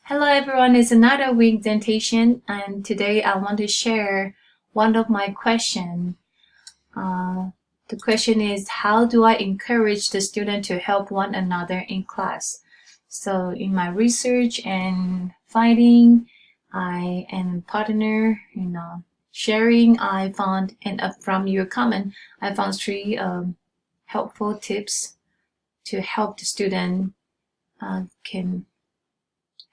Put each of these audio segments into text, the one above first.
Hello everyone, it's another week dentation, and today I want to share one of my questions. The question is, how do I encourage the student to help one another in class? So in my research and finding, I and partner, sharing, I found, and from your comment, I found three helpful tips to help the student can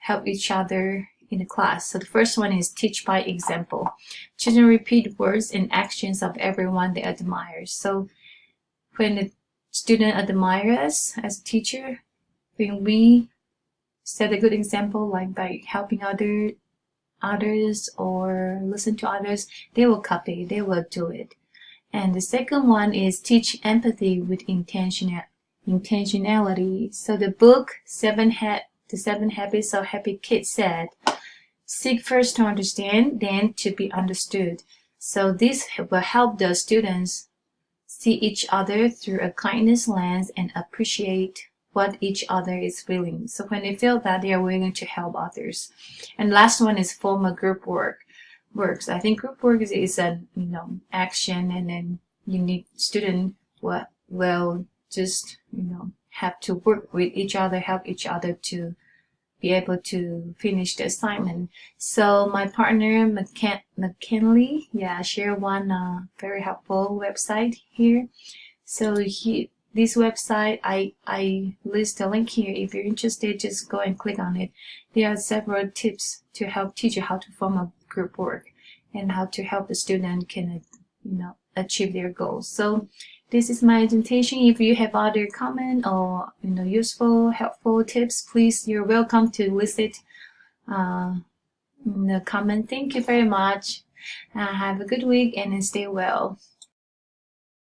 help each other in the class. So the first one is teach by example. Children repeat words and actions of everyone they admire. So when the student admires us as a teacher, when we set a good example, like by helping others or listen to others, they will copy, they will do it. And the second one is teach empathy with intentionality. So the book The 7 Habits of Happy Kids said, seek first to understand, then to be understood. So this will help the students see each other through a kindness lens and appreciate what each other is feeling. So when they feel that, they are willing to help others. And last one is form a group works. I think group work is an action, and then you need student will just have to work with each other, help each other to be able to finish the assignment. So my partner McKinley, share one very helpful website here. So this website, I list a link here. If you're interested, just go and click on it. There are several tips to help teach you how to form a group work and how to help the student can achieve their goals. So this is my presentation. If you have other comment or useful, helpful tips, please, you're welcome to list it in the comment. Thank you very much. Have a good week and stay well.